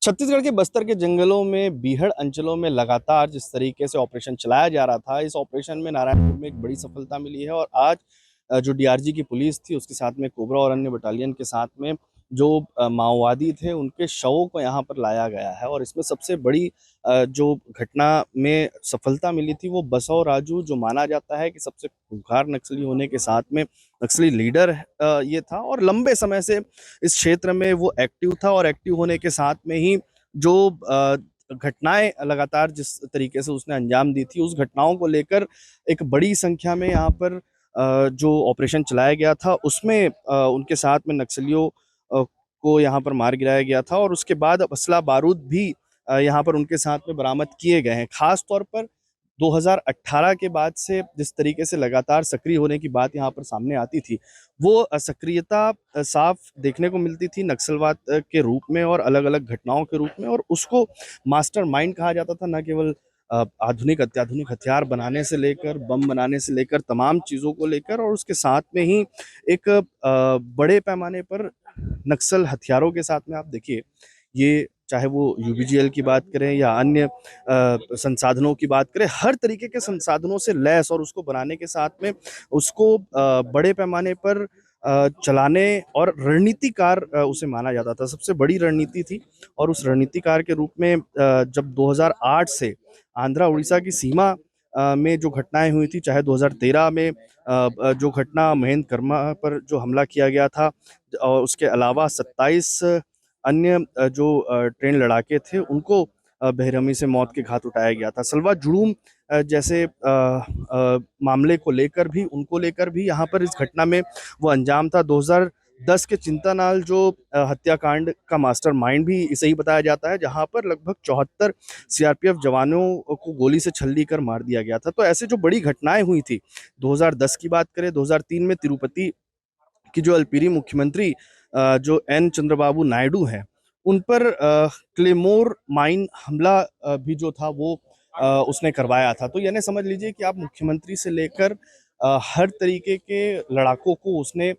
छत्तीसगढ़ के बस्तर के जंगलों में बीहड़ अंचलों में लगातार जिस तरीके से ऑपरेशन चलाया जा रहा था, इस ऑपरेशन में नारायणपुर में एक बड़ी सफलता मिली है। और आज जो डीआरजी की पुलिस थी, उसके साथ में कोबरा और अन्य बटालियन के साथ में जो माओवादी थे, उनके शवों को यहाँ पर लाया गया है। और इसमें सबसे बड़ी जो घटना में सफलता मिली थी, वो बसव राजू, जो माना जाता है कि सबसे खूंखार नक्सली होने के साथ में नक्सली लीडर ये था, और लंबे समय से इस क्षेत्र में वो एक्टिव था। और एक्टिव होने के साथ में ही जो घटनाएं लगातार जिस तरीके से उसने अंजाम दी थी, उस घटनाओं को लेकर एक बड़ी संख्या में यहाँ पर जो ऑपरेशन चलाया गया था, उसमें उनके साथ में नक्सलियों को यहाँ पर मार गिराया गया था। और उसके बाद असला बारूद भी यहाँ पर उनके साथ में बरामद किए गए हैं। खास तौर पर 2018 के बाद से जिस तरीके से लगातार सक्रिय होने की बात यहाँ पर सामने आती थी, वो सक्रियता साफ देखने को मिलती थी नक्सलवाद के रूप में और अलग अलग घटनाओं के रूप में। और उसको मास्टरमाइंड कहा जाता था, न केवल आधुनिक अत्याधुनिक हथियार बनाने से लेकर बम बनाने से लेकर तमाम चीज़ों को लेकर, और उसके साथ में ही एक बड़े पैमाने पर नक्सल हथियारों के साथ में आप देखिए, ये चाहे वो यूबीजीएल की बात करें या अन्य संसाधनों की बात करें, हर तरीके के संसाधनों से लैस, और उसको बनाने के साथ में उसको बड़े पैमाने पर चलाने और रणनीतिकार उसे माना जाता था। सबसे बड़ी रणनीति थी। और उस रणनीतिकार के रूप में जब 2008 से आंध्रा उड़ीसा की सीमा में जो घटनाएं हुई थी, चाहे 2013 में जो घटना महेंद्र कर्मा पर जो हमला किया गया था, और उसके अलावा 27 अन्य जो ट्रेन लड़ाके थे, उनको बेरहमी से मौत के घाट उठाया गया था। सलवा जुड़ूम जैसे मामले को लेकर भी, उनको लेकर भी यहाँ पर इस घटना में वो अंजाम था। 2010 के चिंतानाल जो हत्याकांड का मास्टरमाइंड भी इसे ही बताया जाता है, जहां पर लगभग 74 सीआरपीएफ जवानों को गोली से छल्ली कर मार दिया गया था। तो ऐसे जो बड़ी घटनाएं हुई थी, 2010 की बात करें, 2003 में तिरुपति कि जो अल्पीरी मुख्यमंत्री जो एन चंद्रबाबू नायडू हैं, उन पर क्लेमोर माइन हमला भी जो था वो उसने करवाया था। तो यानी समझ लीजिए कि आप मुख्यमंत्री से लेकर हर तरीके के लड़ाकों को उसने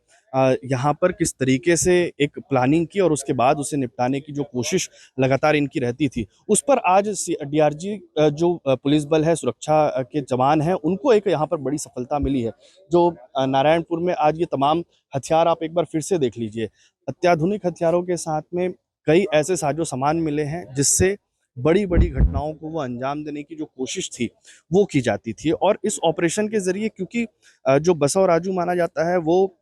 यहाँ पर किस तरीके से एक प्लानिंग की, और उसके बाद उसे निपटाने की जो कोशिश लगातार इनकी रहती थी, उस पर आज डीआरजी जो पुलिस बल है, सुरक्षा के जवान हैं, उनको एक यहाँ पर बड़ी सफलता मिली है। जो नारायणपुर में आज ये तमाम हथियार आप एक बार फिर से देख लीजिए, अत्याधुनिक हथियारों के साथ में कई ऐसे साजो सामान मिले हैं, जिससे बड़ी बड़ी घटनाओं को वो अंजाम देने की जो कोशिश थी, वो की जाती थी। और इस ऑपरेशन के जरिए, क्योंकि जो बसव राजू माना जाता है, वो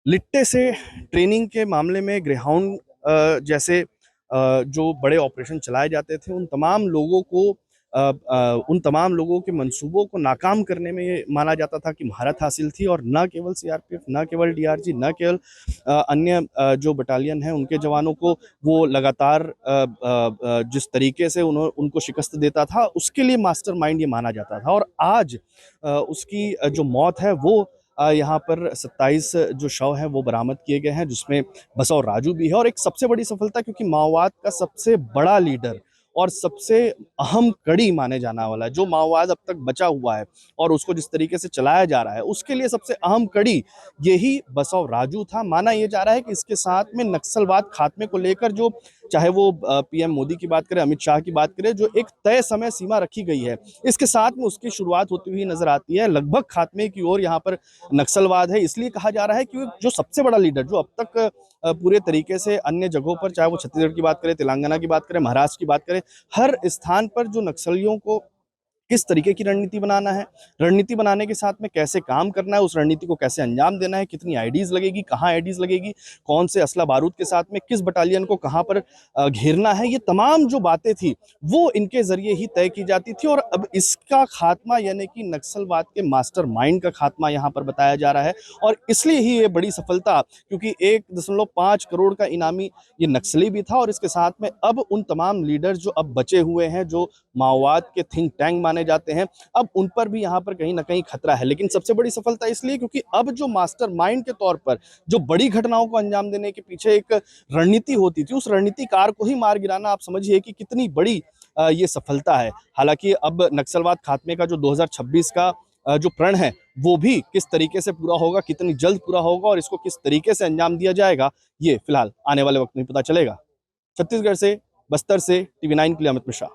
लिट्टे से ट्रेनिंग के मामले में ग्रेहाउंड जैसे जो बड़े ऑपरेशन चलाए जाते थे, उन तमाम लोगों के मंसूबों को नाकाम करने में ये माना जाता था कि महारत हासिल थी। और न केवल सीआरपीएफ, न केवल डीआरजी, न केवल अन्य जो बटालियन है, उनके जवानों को वो लगातार जिस तरीके से उनको शिकस्त देता था, उसके लिए मास्टरमाइंड ये माना जाता था। और आज उसकी जो मौत है, वो यहाँ पर 27 जो शव हैं वो बरामद किए गए हैं, जिसमें बसव राजू भी है। और एक सबसे बड़ी सफलता, क्योंकि माओवाद का सबसे बड़ा लीडर और सबसे अहम कड़ी माने जाना वाला, जो माओवाद अब तक बचा हुआ है और उसको जिस तरीके से चलाया जा रहा है, उसके लिए सबसे अहम कड़ी यही बसव राजू था। माना यह जा रहा है कि इसके साथ में नक्सलवाद खात्मे को लेकर, जो चाहे वो पीएम मोदी की बात करें, अमित शाह की बात करें, जो एक तय समय सीमा रखी गई है, इसके साथ में उसकी शुरुआत होती हुई नजर आती है। लगभग खात्मे की ओर यहाँ पर नक्सलवाद है। इसलिए कहा जा रहा है कि जो सबसे बड़ा लीडर, जो अब तक पूरे तरीके से अन्य जगहों पर, चाहे वो छत्तीसगढ़ की बात करें, तेलंगाना की बात करें, महाराष्ट्र की बात करें, हर स्थान पर जो नक्सलियों को किस तरीके की रणनीति बनाना है, रणनीति बनाने के साथ में कैसे काम करना है, उस रणनीति को कैसे अंजाम देना है, कितनी आईडीज लगेगी, कहाँ आईडीज लगेगी, कौन से असला बारूद के साथ में किस बटालियन को कहाँ पर घेरना है, ये तमाम जो बातें थी, वो इनके जरिए ही तय की जाती थी। और अब इसका खात्मा, यानी कि नक्सलवाद के मास्टरमाइंड का खात्मा यहाँ पर बताया जा रहा है। और इसलिए ही ये बड़ी सफलता, क्योंकि 1.5 करोड़ का इनामी ये नक्सली भी था, और इसके साथ में अब उन तमाम लीडर जो अब बचे हुए हैं, जो माओवाद के थिंक टैंक माने जाते हैं, अब उन पर भी यहाँ पर कहीं ना कहीं खतरा है। लेकिन सबसे बड़ी सफलता इसलिए क्योंकि अब जो मास्टरमाइंड के तौर पर जो बड़ी घटनाओं को अंजाम देने के पीछे एक रणनीति होती थी, उस रणनीतिकार को ही मार गिराना, आप समझिए कि कितनी बड़ी ये सफलता है। हालांकि अब नक्सलवाद खात्मे का जो 2026 का जो प्रण है, वो भी किस तरीके से पूरा होगा, कितनी जल्द पूरा होगा, और इसको किस तरीके से अंजाम दिया जाएगा, ये फिलहाल आने वाले वक्त में पता चलेगा। छत्तीसगढ़ से बस्तर से TV9 के लिए अमित मिश्रा।